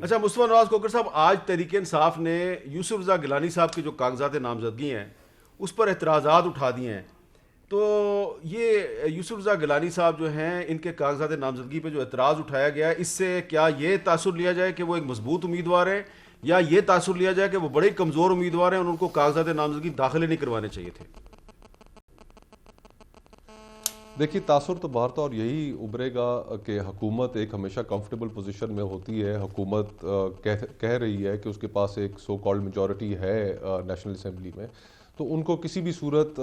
اچھا مصطفیٰ نواز کھوکھر صاحب، آج تحریک انصاف نے یوسف رضا گیلانی صاحب کے جو کاغذات نامزدگی ہیں اس پر اعتراضات اٹھا دیے ہیں، تو یہ یوسف رضا گیلانی صاحب جو ہیں ان کے کاغذات نامزدگی پہ جو اعتراض اٹھایا گیا ہے، اس سے کیا یہ تاثر لیا جائے کہ وہ ایک مضبوط امیدوار ہیں، یا یہ تاثر لیا جائے کہ وہ بڑے کمزور امیدوار ہیں اور ان کو کاغذات نامزدگی داخل نہیں کروانے چاہیے تھے؟ دیکھیے، تاثر تو باہر اور یہی ابھرے گا کہ حکومت ایک ہمیشہ کمفرٹیبل پوزیشن میں ہوتی ہے. حکومت کہہ رہی ہے کہ اس کے پاس ایک سو کالڈ میجورٹی ہے نیشنل اسمبلی میں، تو ان کو کسی بھی صورت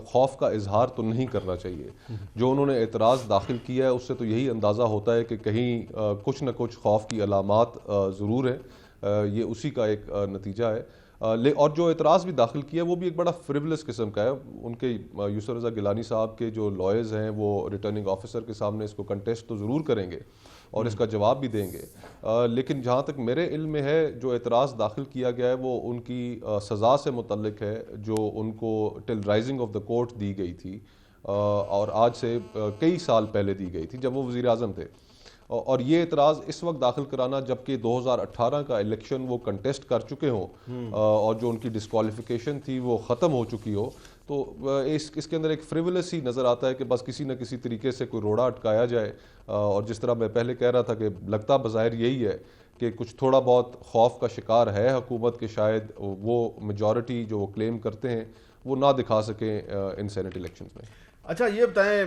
خوف کا اظہار تو نہیں کرنا چاہیے. جو انہوں نے اعتراض داخل کیا ہے اس سے تو یہی اندازہ ہوتا ہے کہ کہیں کچھ نہ کچھ خوف کی علامات ضرور ہیں. یہ اسی کا ایک نتیجہ ہے. اور جو اعتراض بھی داخل کیا وہ بھی ایک بڑا فریولس قسم کا ہے. ان کے یوسف رضا گیلانی صاحب کے جو لائرز ہیں وہ ریٹرننگ آفیسر کے سامنے اس کو کنٹیسٹ تو ضرور کریں گے اور اس کا جواب بھی دیں گے، لیکن جہاں تک میرے علم میں ہے جو اعتراض داخل کیا گیا ہے وہ ان کی سزا سے متعلق ہے جو ان کو ٹل رائزنگ آف دا کورٹ دی گئی تھی، اور آج سے کئی سال پہلے دی گئی تھی جب وہ وزیر اعظم تھے. اور یہ اعتراض اس وقت داخل کرانا جبکہ 2018 کا الیکشن وہ کنٹیسٹ کر چکے ہوں اور جو ان کی ڈسکوالیفیکیشن تھی وہ ختم ہو چکی ہو، تو اس کے اندر ایک فریولس ہی نظر آتا ہے کہ بس کسی نہ کسی طریقے سے کوئی روڑا اٹکایا جائے. اور جس طرح میں پہلے کہہ رہا تھا کہ لگتا بظاہر یہی ہے کہ کچھ تھوڑا بہت خوف کا شکار ہے حکومت کہ شاید وہ میجورٹی جو وہ کلیم کرتے ہیں وہ نہ دکھا سکیں ان سینٹ الیکشنز میں. اچھا یہ بتائیں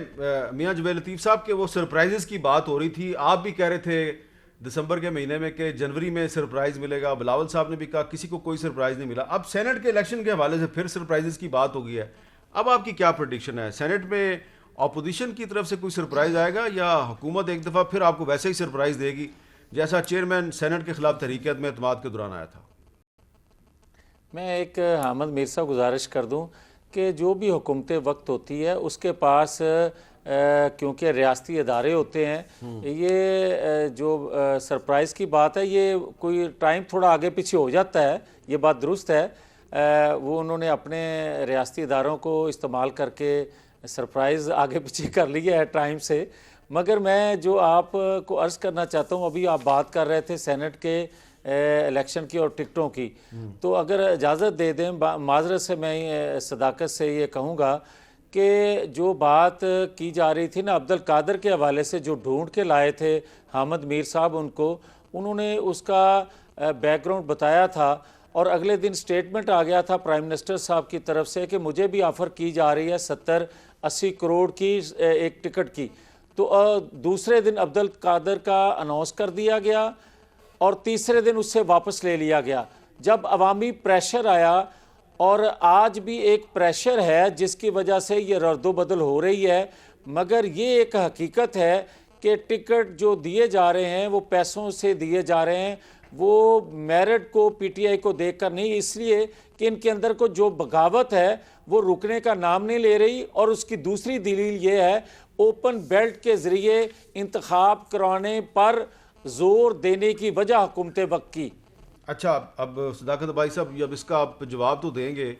میاں جویل لطیف صاحب کہ وہ سرپرائزز کی بات ہو رہی تھی، آپ بھی کہہ رہے تھے دسمبر کے مہینے میں کہ جنوری میں سرپرائز ملے گا، بلاول صاحب نے بھی کہا کسی کو کوئی سرپرائز نہیں ملا. اب سینٹ کے الیکشن کے حوالے سے پھر سرپرائزز کی بات ہو گئی ہے. اب آپ کی کیا پریڈکشن ہے؟ سینٹ میں اپوزیشن کی طرف سے کوئی سرپرائز آئے گا یا حکومت ایک دفعہ پھر آپ کو ویسے ہی سرپرائز دے گی جیسا چیئرمین سینٹ کے خلاف تحریک عدم اعتماد کے دوران آیا تھا؟ میں ایک حامد میر صاحب گزارش کر دوں کہ جو بھی حکومت وقت ہوتی ہے اس کے پاس کیونکہ ریاستی ادارے ہوتے ہیں، یہ جو سرپرائز کی بات ہے یہ کوئی ٹائم تھوڑا آگے پیچھے ہو جاتا ہے، یہ بات درست ہے. وہ انہوں نے اپنے ریاستی اداروں کو استعمال کر کے سرپرائز آگے پیچھے کر لیا ہے ٹائم سے. مگر میں جو آپ کو عرض کرنا چاہتا ہوں، ابھی آپ بات کر رہے تھے سینٹ کے الیکشن کی اور ٹکٹوں کی، تو اگر اجازت دے دیں معذرت سے میں صداقت سے یہ کہوں گا کہ جو بات کی جا رہی تھی نا عبدالقادر کے حوالے سے جو ڈھونڈ کے لائے تھے حامد میر صاحب، انہوں نے اس کا بیک گراؤنڈ بتایا تھا اور اگلے دن سٹیٹمنٹ آ گیا تھا پرائم منسٹر صاحب کی طرف سے کہ مجھے بھی آفر کی جا رہی ہے 70-80 کروڑ کی ایک ٹکٹ کی. تو دوسرے دن عبدالقادر کا اناؤنس کر دیا گیا اور تیسرے دن اس سے واپس لے لیا گیا. جب عوامی پریشر آیا، اور آج بھی ایک پریشر ہے جس کی وجہ سے یہ رد و بدل ہو رہی ہے، مگر یہ ایک حقیقت ہے کہ ٹکٹ جو دیے جا رہے ہیں وہ پیسوں سے دیے جا رہے ہیں، وہ میرٹ کو پی ٹی آئی کو دیکھ کر نہیں، اس لیے کہ ان کے اندر کو جو بغاوت ہے وہ رکنے کا نام نہیں لے رہی. اور اس کی دوسری دلیل یہ ہے اوپن بیلٹ کے ذریعے انتخاب کرانے پر زور دینے کی وجہ حکومت وقت کی. اچھا اب صداقت بھائی صاحب اب اس کا آپ جواب تو دیں گے،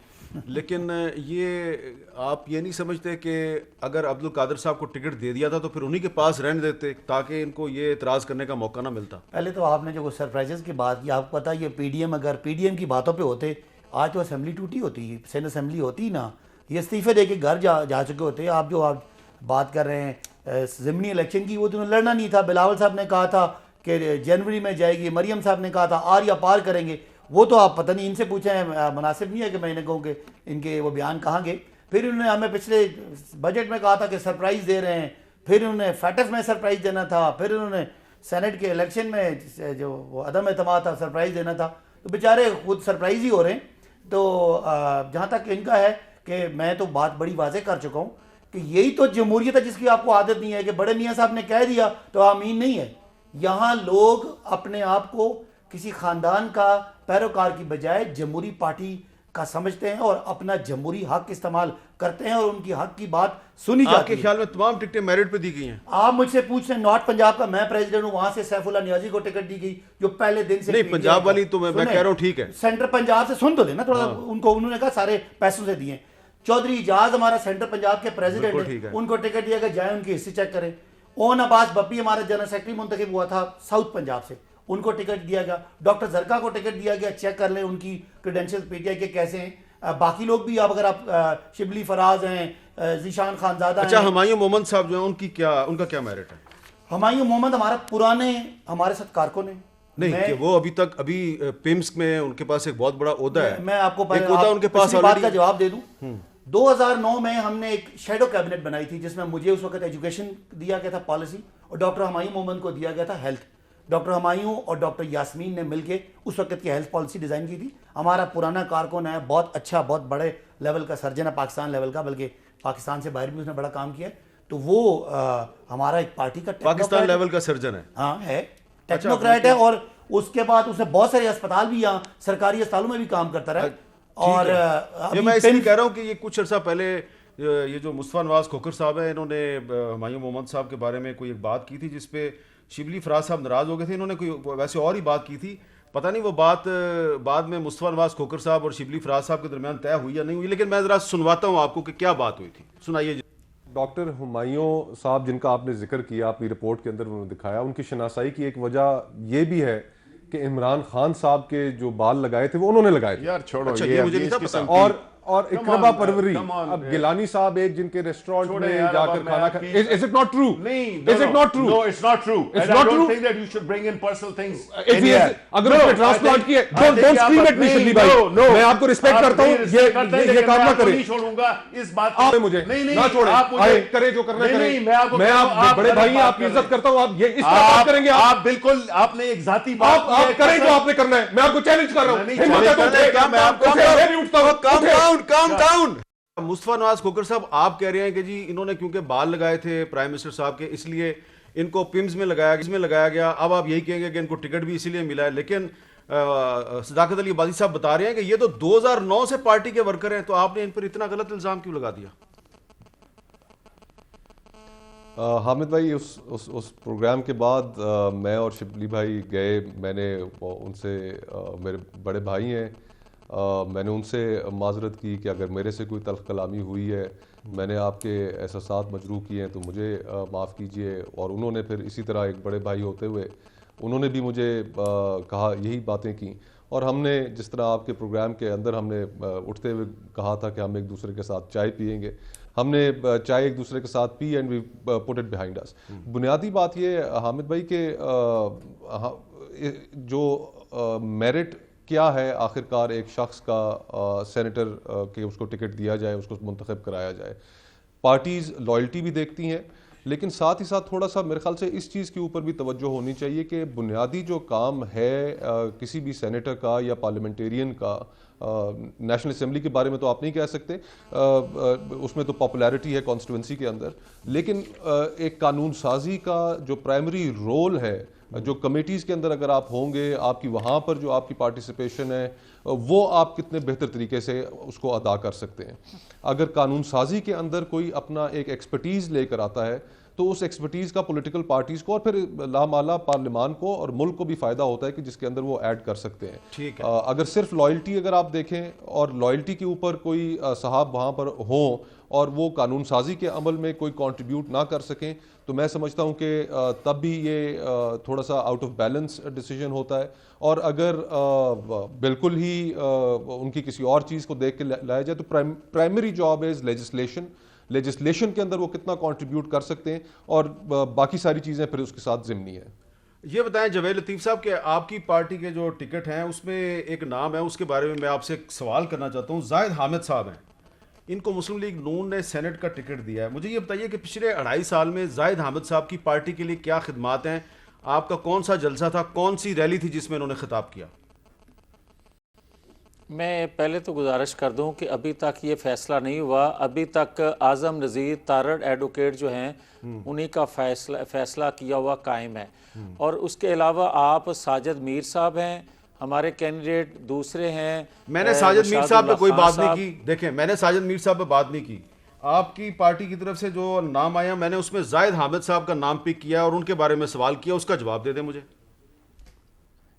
لیکن یہ آپ یہ نہیں سمجھتے کہ اگر عبدالقادر صاحب کو ٹکٹ دے دیا تھا تو پھر انہی کے پاس رہنے دیتے تاکہ ان کو یہ اعتراض کرنے کا موقع نہ ملتا؟ پہلے تو آپ نے جو سرپرائزز کی بات کی، آپ کو پتا یہ پی ڈی ایم اگر پی ڈی ایم کی باتوں پہ ہوتے، آج تو اسمبلی ٹوٹی ہوتی، سینٹ اسمبلی ہوتی نا، یہ استعفے دے کے گھر جا چکے ہوتے. آپ جو آپ بات کر رہے ہیں ضمنی الیکشن کی، وہ تو لڑنا نہیں تھا. بلاول صاحب نے کہا تھا کہ جنوری میں جائے گی، مریم صاحب نے کہا تھا آر یا پار کریں گے. وہ تو آپ پتہ نہیں ان سے پوچھیں، مناسب نہیں ہے کہ میں نے کہوں کہ ان کے وہ بیان کہاں گئے. پھر انہوں نے ہمیں پچھلے بجٹ میں کہا تھا کہ سرپرائز دے رہے ہیں، پھر انہوں نے فیٹس میں سرپرائز دینا تھا، پھر انہوں نے سینٹ کے الیکشن میں جو وہ عدم اعتماد تھا سرپرائز دینا تھا. تو بیچارے خود سرپرائز ہی ہو رہے ہیں. تو جہاں تک ان کا ہے کہ میں تو بات بڑی واضح کر چکا ہوں کہ یہی تو جمہوریت ہے جس کی آپ کو عادت نہیں ہے کہ بڑے میاں صاحب نے کہہ دیا تو آمین نہیں ہے. یہاں لوگ اپنے آپ کو کسی خاندان کا پیروکار کی بجائے جمہوری پارٹی کا سمجھتے ہیں اور اپنا جمہوری حق استعمال کرتے ہیں اور ان کی حق کی بات سنی جاتی ہے. آپ کے خیال میں تمام ٹکٹیں میرٹ پہ دی گئی ہیں؟ آپ مجھ سے پوچھ رہے ہیں نارتھ پنجاب کا میں پریزیڈنٹ ہوں، وہاں سے سیف اللہ نیازی کو ٹکٹ دی گئی جو پہلے دن سے. نہیں پنجاب والی تو میں کہہ رہا ہوں ٹھیک ہے، سینٹر پنجاب سے سن تو لینا تھوڑا. ان کو انہوں نے کہا سارے پیسوں سے دیے. چودھری اجاز ہمارا سینٹر پنجاب کے پریزیڈنٹ ہیں، ان کو ٹکٹ دیا کہ جائیں ان کی ہسٹری چیک کریں. اون عباس بپی ہمارا جنرل سیکرٹری منتخب ہوا تھا ساؤتھ پنجاب سے، ان کو ٹکٹ دیا گیا. ڈاکٹر زرکا کو ٹکٹ دیا گیا, چیک کر لیں ان کی کریڈینشیل پی ٹی آئی کے کیسے ہیں. باقی لوگ بھی اگر آپ شبلی فراز ہیں, ذیشان خانزادہ ہیں. اچھا, ہمایوں مومند صاحب جو ہیں ان کا کیا میرٹ ہے؟ ہمایوں محمد ہمارا پرانے ہمارے ساتھ کارکن ہیں. نہیں کہ وہ ابھی پیمس میں ان کے پاس ایک بہت بڑا عہدہ ہے. میں آپ کو ان کے پاس بات کا جواب دے دوں. 2009 میں ہم نے ایک شیڈو کیبنٹ بنائی تھی جس میں مجھے اس وقت ایجوکیشن دیا گیا تھا پالیسی, اور ڈاکٹر ہمایوں محمد کو دیا گیا تھا ہیلتھ. ڈاکٹر ہمایوں اور ڈاکٹر یاسمین نے مل کے اس وقت کی ہیلتھ پالیسی ڈیزائن کی تھی. ہمارا پرانا کارکن ہے, بہت اچھا, بہت بڑے لیول کا سرجن ہے, پاکستان لیول کا, بلکہ پاکستان سے باہر بھی اس نے بڑا کام کیا ہے. تو وہ ہمارا ایک پارٹی کا پاکستان لیول کا سرجن ہے. ہاں ہے, ٹیکنوکریٹ ہے, اور اس کے بعد اس نے بہت سارے اسپتال بھی, یہاں سرکاری اسپتالوں میں بھی کام کرتا رہا. اور میں اس لیے کہہ رہا ہوں کہ یہ کچھ عرصہ پہلے یہ جو مصطفیٰ نواز کھوکھر صاحب ہیں, انہوں نے ہمایوں محمد صاحب کے بارے میں کوئی ایک بات کی تھی جس پہ شبلی فراز صاحب ناراض ہو گئے تھے. انہوں نے کوئی ویسے اور ہی بات کی تھی, پتہ نہیں وہ بات بعد میں مصطفیٰ نواز کھوکھر صاحب اور شبلی فراز صاحب کے درمیان طے ہوئی یا نہیں ہوئی, لیکن میں ذرا سنواتا ہوں آپ کو کہ کیا بات ہوئی تھی. سنائیے. ڈاکٹر ہمایوں صاحب جن کا آپ نے ذکر کیا اپنی رپورٹ کے اندر انہوں نے دکھایا, ان کی شناسائی کی ایک وجہ یہ بھی ہے کہ عمران خان صاحب کے جو بال لگائے تھے وہ انہوں نے لگائے تھے. یار چھوڑو, یہ مجھے نہیں تھا پتا. اور اقربا پروری, اب گیلانی صاحب ایک جن کے ریسٹورنٹ میں جا کر کھانا کھا, is it not true? Is it not true? No, it's not true. It's And not I don't true. think that you should bring in personal things. اگر اس نے ٹرانسپلانٹ کیے, don't scream at me Shibli بھائی, میں آپ کو respect کرتا ہوں, یہ کام نہ کریں. نہیں چھوڑوں گا اس بات آپ مجھے نہ چھوڑیں, آئے کریں جو کرنا کریں. میں آپ بڑے بھائی ہیں, آپ کی عزت کرتا ہوں, آپ یہ اس طرح بات کریں گے آپ بالکل, آپ نے ایک ذاتی بات آپ کریں جو آپ نے کرنا ہے. میں آپ کو چیلنج کر رہا ہوں. مصطفیٰ نواز کھوکھر صاحب آپ کہہ رہے ہیں کہ جی انہوں نے کیونکہ بال لگائے تھے پرائم منسٹر صاحب کے, اس لیے ان کو پمز میں لگایا گیا. اب آپ یہی کہیں گے کہ ان کو ٹکٹ بھی اسی لیے ملا ہے, لیکن صداقت علی عبادی صاحب بتا رہے ہیں کہ یہ تو 2009 سے پارٹی کے ورکر ہیں, تو آپ نے ان پر اتنا غلط الزام کیوں لگا دیا؟ حامد بھائی, اس پروگرام کے بعد میں اور شبلی بھائی گئے, میں نے ان سے, میرے بڑے بھائی ہیں, میں نے ان سے معذرت کی کہ اگر میرے سے کوئی تلخ کلامی ہوئی ہے, میں نے آپ کے احساسات مجروح کیے ہیں تو مجھے معاف کیجئے. اور انہوں نے پھر اسی طرح ایک بڑے بھائی ہوتے ہوئے انہوں نے بھی مجھے کہا, یہی باتیں کی. اور ہم نے جس طرح آپ کے پروگرام کے اندر ہم نے اٹھتے ہوئے کہا تھا کہ ہم ایک دوسرے کے ساتھ چائے پئیں گے, ہم نے چائے ایک دوسرے کے ساتھ P and V put it behind us. بنیادی بات یہ حامد بھائی کہ جو میرٹ کیا ہے آخر کار ایک شخص کا سینیٹر کہ اس کو ٹکٹ دیا جائے, اس کو منتخب کرایا جائے. پارٹیز لائلٹی بھی دیکھتی ہیں, لیکن ساتھ ہی ساتھ تھوڑا سا میرے خیال سے اس چیز کے اوپر بھی توجہ ہونی چاہیے کہ بنیادی جو کام ہے کسی بھی سینیٹر کا یا پارلیمنٹیرین کا, نیشنل اسمبلی کے بارے میں تو آپ نہیں کہہ سکتے, اس میں تو پاپولیرٹی ہے کانسٹیٹوئنسی کے اندر, لیکن ایک قانون سازی کا جو پرائمری رول ہے, جو کمیٹیز کے اندر اگر آپ ہوں گے, آپ کی وہاں پر جو آپ کی پارٹیسپیشن ہے وہ آپ کتنے بہتر طریقے سے اس کو ادا کر سکتے ہیں. اگر قانون سازی کے اندر کوئی اپنا ایک ایکسپرٹیز لے کر آتا ہے تو اس ایکسپرٹیز کا پولیٹیکل پارٹیز کو اور پھر لامالا پارلیمان کو اور ملک کو بھی فائدہ ہوتا ہے کہ جس کے اندر وہ ایڈ کر سکتے ہیں. اگر صرف لائلٹی اگر آپ دیکھیں اور لائلٹی کے اوپر کوئی صاحب وہاں پر ہوں اور وہ قانون سازی کے عمل میں کوئی کنٹریبیوٹ نہ کر سکیں تو میں سمجھتا ہوں کہ تب بھی یہ تھوڑا سا آؤٹ آف بیلنس ڈیسیژن ہوتا ہے. اور اگر بالکل ہی ان کی کسی اور چیز کو دیکھ کے لایا جائے تو پرائمری جاب از لیجسلیشن کے اندر وہ کتنا کنٹریبیوٹ کر سکتے ہیں, اور باقی ساری چیزیں پھر اس کے ساتھ ضمنی ہیں. یہ بتائیں جاوید لطیف صاحب کہ آپ کی پارٹی کے جو ٹکٹ ہیں اس میں ایک نام ہے, اس کے بارے میں آپ سے ایک سوال کرنا چاہتا ہوں. زاہد حامد صاحب ہیں, ان کو مسلم لیگ نون نے سینٹ کا ٹکٹ دیا ہے. مجھے یہ بتائیے کہ پچھلے 2.5 سال میں زاہد حامد صاحب کی پارٹی کے لیے کیا خدمات ہیں, آپ کا کون سا جلسہ تھا, کون سی ریلی تھی جس میں انہوں نے خطاب کیا؟ میں پہلے تو گزارش کر دوں کہ ابھی تک یہ فیصلہ نہیں ہوا, ابھی تک اعظم نذیر تارڑ ایڈوکیٹ جو ہیں انہی کا فیصلہ کیا ہوا قائم ہے. اور اس کے علاوہ آپ ساجد میر صاحب ہیں, ہمارے کینڈیڈیٹ دوسرے ہیں. میں نے ساجد میر صاحب پہ کوئی بات نہیں کی, دیکھیں میں نے ساجد میر صاحب پہ بات نہیں کی. آپ کی پارٹی کی طرف سے جو نام آیا میں نے اس میں زاہد حامد صاحب کا نام پک کیا اور ان کے بارے میں سوال کیا, اس کا جواب دے دیں مجھے.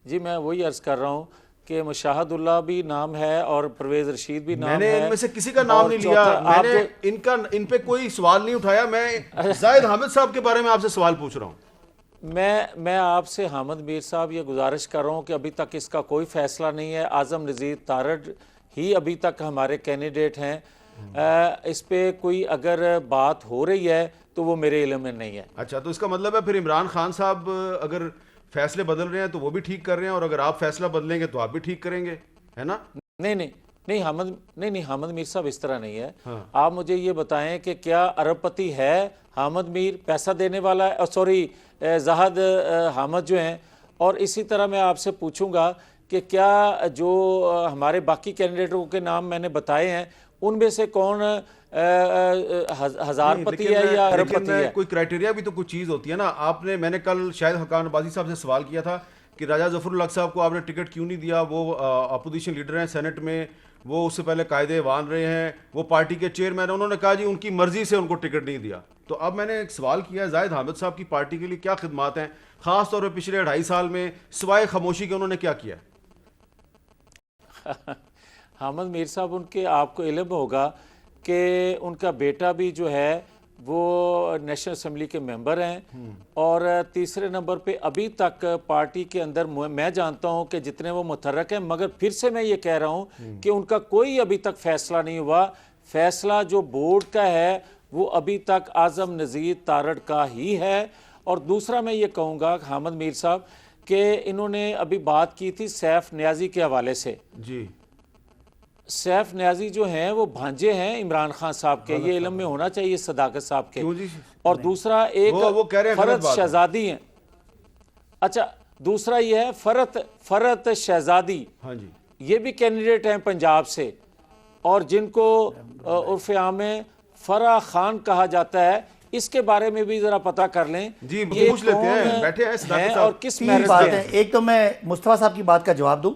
جی میں وہی عرض کر رہا ہوں کہ مشاہد اللہ بھی نام ہے اور پرویز رشید بھی نام ہے. میں نے ان میں سے کسی کا نام نہیں لیا, میں نے ان پہ کوئی سوال نہیں اٹھایا, میں زاہد حامد صاحب کے بارے میں آپ سے سوال پوچھ رہا ہوں. میں آپ سے حامد میر صاحب یہ گزارش کر رہا ہوں کہ ابھی تک اس کا کوئی فیصلہ نہیں ہے. اعظم نذیر تارڑ ہی ابھی تک ہمارے کینڈیڈیٹ ہیں. اس پہ کوئی اگر بات ہو رہی ہے تو وہ میرے علم میں نہیں ہے. اچھا تو اس کا مطلب ہے پھر عمران خان صاحب اگر فیصلے بدل رہے ہیں تو وہ بھی ٹھیک کر رہے ہیں، اور اگر آپ فیصلہ بدلیں گے تو آپ بھی ٹھیک کریں گے، ہے نا؟ نہیں حامد میر صاحب اس طرح نہیں ہے. آپ مجھے یہ بتائیں کہ کیا ارب پتی ہے حامد میر، پیسہ دینے والا ہے؟ سوری، زاہد حامد جو ہیں. اور اسی طرح میں آپ سے پوچھوں گا کہ کیا جو ہمارے باقی کینڈیڈیٹوں کے نام میں نے بتائے ہیں ان میں سے کون ہزار پتی ہے یا ارب پتی ہے؟ کوئی کرائٹیریا بھی تو کوئی چیز ہوتی ہے نا. آپ نے، میں نے کل شاید حقان عباسی صاحب سے سوال کیا تھا کہ راجہ ظفر الحق صاحب کو آپ نے ٹکٹ کیوں نہیں دیا؟ وہ اپوزیشن لیڈر ہیں سینٹ میں، وہ اس سے پہلے قائد ایوان رہے ہیں، وہ پارٹی کے چیئرمین ہیں. انہوں نے کہا جی ان کی مرضی سے ان کو ٹکٹ نہیں دیا. تو اب میں نے ایک سوال کیا، زاہد حامد صاحب کی پارٹی کے لیے کیا خدمات ہیں، خاص طور پہ پچھلے 2.5 سال میں سوائے خاموشی کے انہوں نے کیا کیا؟ حامد میر صاحب، ان کے آپ کو علم ہوگا کہ ان کا بیٹا بھی جو ہے وہ نیشنل اسمبلی کے ممبر ہیں. اور تیسرے نمبر پہ ابھی تک پارٹی کے اندر میں جانتا ہوں کہ جتنے وہ متحرک ہیں، مگر پھر سے میں یہ کہہ رہا ہوں کہ ان کا کوئی ابھی تک فیصلہ نہیں ہوا. فیصلہ جو بورڈ کا ہے وہ ابھی تک اعظم نذیر تارڑ کا ہی ہے. اور دوسرا میں یہ کہوں گا حامد میر صاحب کہ انہوں نے ابھی بات کی تھی سیف نیازی کے حوالے سے. جی، سیف نیازی جو ہیں وہ بھانجے ہیں عمران خان صاحب کے، یہ علم میں ہونا چاہیے صداقت صاحب کے. کیوں جی؟ اور دوسرا ایک وہ کہہ رہے ہیں غلط فرت بات ہے. شہزادی ہیں. اچھا، دوسرا یہ ہے فرت شہزادی، ہاں جی، یہ بھی کینڈیڈیٹ ہیں پنجاب سے، اور جن کو عرف عام میں فرح خان کہا جاتا ہے. اس کے بارے میں بھی ذرا پتہ کر لیں جی یہ پوچھ لیتے ہیں، کون بیٹھے ہیں صداقت ہیں صاحب. اور کس تین میرٹ بات پہ ہے. ہیں. ایک تو میں مصطفیٰ صاحب کی بات کا جواب دوں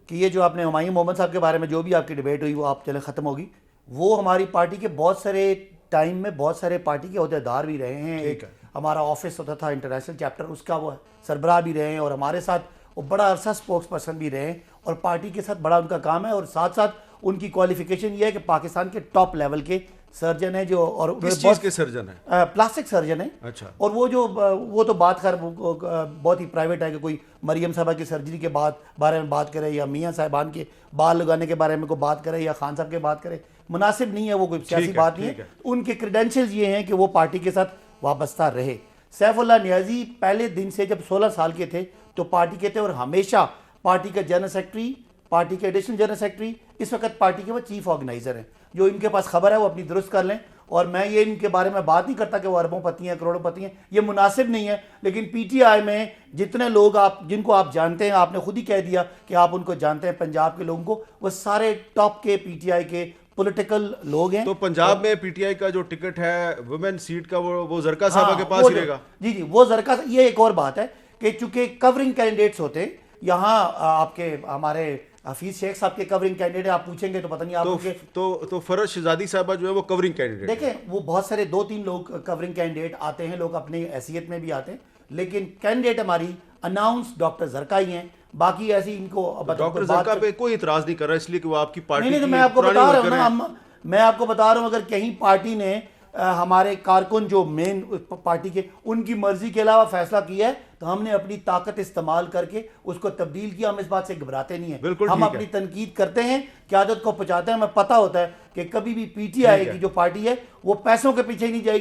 کہ یہ جو آپ نے ہمایوں محمد صاحب کے بارے میں جو بھی آپ کی ڈیبیٹ ہوئی وہ آپ چلیں ختم ہوگی. وہ ہماری پارٹی کے بہت سارے ٹائم میں بہت سارے پارٹی کے عہدیدار بھی رہے ہیں. ایک ہمارا آفس ہوتا تھا انٹرنیشنل چیپٹر، اس کا وہ سربراہ بھی رہے ہیں، اور ہمارے ساتھ وہ بڑا عرصہ اسپوکس پرسن بھی رہے ہیں، اور پارٹی کے ساتھ بڑا ان کا کام ہے. اور ساتھ ساتھ ان کی کوالیفیکیشن یہ ہے کہ پاکستان کے ٹاپ لیول کے سرجن ہیں جو، اور کس چیز کے سرجن ہیں؟ پلاسٹک سرجن ہیں. اچھا. اور وہ تو بات خیر بہت ہی پرائیویٹ ہے کہ کوئی مریم صاحبہ کی سرجری کے بارے میں بات کرے، یا میاں صاحبان کے بال لگانے کے بارے میں کوئی بات کرے، یا خان صاحب کے بات کرے. مناسب نہیں ہے، وہ کوئی سیاسی بات نہیں ہے. ان کے کریڈینشلز یہ ہیں کہ وہ پارٹی کے ساتھ وابستہ رہے. سیف اللہ نیازی پہلے دن سے جب 16 سال کے تھے تو پارٹی کے تھے، اور ہمیشہ پارٹی کا جنرل سیکرٹری، پارٹی کے ایڈیشنل جنرل سیکرٹری، اس وقت پارٹی کے وہ چیف آرگنائزر ہیں. جو ان کے پاس خبر ہے وہ اپنی درست کر لیں. اور میں یہ ان کے بارے میں بات نہیں کرتا کہ وہ اربوں پتی ہیں، کروڑوں پتی ہیں، یہ مناسب نہیں ہے. لیکن پی ٹی آئی میں جتنے لوگ جن کو آپ جانتے ہیں، آپ نے خود ہی کہہ دیا کہ آپ ان کو جانتے ہیں، پنجاب کے لوگوں کو، وہ سارے ٹاپ کے پی ٹی آئی کے پولیٹیکل لوگ ہیں. تو پنجاب میں پی ٹی آئی کا جو ٹکٹ ہے ویمن سیٹ کا وہ زرکا صاحبہ کے پاس ہی رہے گا. جی وہ زرکا. یہ ایک اور بات ہے کہ چونکہ کورنگ کینڈیڈیٹس ہوتے ہیں یہاں، آپ کے ہمارے حفیظ شیخ صاحب کے کورنگ کینڈیڈیٹ آپ پوچھیں گے تو پتہ نہیں آپ کے. تو فرت شہزادی صاحبہ جو ہے وہ کورنگ کینڈیڈیٹ. دیکھیں وہ بہت سارے 2-3 لوگ کورنگ کینڈیڈیٹ آتے ہیں، لوگ اپنی حیثیت میں بھی آتے ہیں، لیکن کینڈیڈیٹ ہماری اناؤنس ڈاکٹر زرکا ہی ہیں. باقی ایسی ان کو ڈاکٹر زرکا پہ کوئی اعتراض نہیں کر رہا، اس لیے کہ وہ آپ کی پارٹی نہیں. میں آپ کو بتا رہا ہوں نا، میں آپ کو بتا رہا ہوں اگر کہیں پارٹی نے ہمارے کارکن جو مین پارٹی کے ان کی مرضی کے علاوہ فیصلہ کیا ہے تو ہم نے اپنی طاقت استعمال کر کے اس کو تبدیل کیا. ہم اس بات سے گھبراتے نہیں ہیں، ہم اپنی تنقید کرتے ہیں، قیادت کو پہنچاتے ہیں. ہمیں پتہ ہوتا ہے کہ کبھی بھی پی ٹی آئی کی جو پارٹی ہے وہ پیسوں کے پیچھے نہیں جائے گی.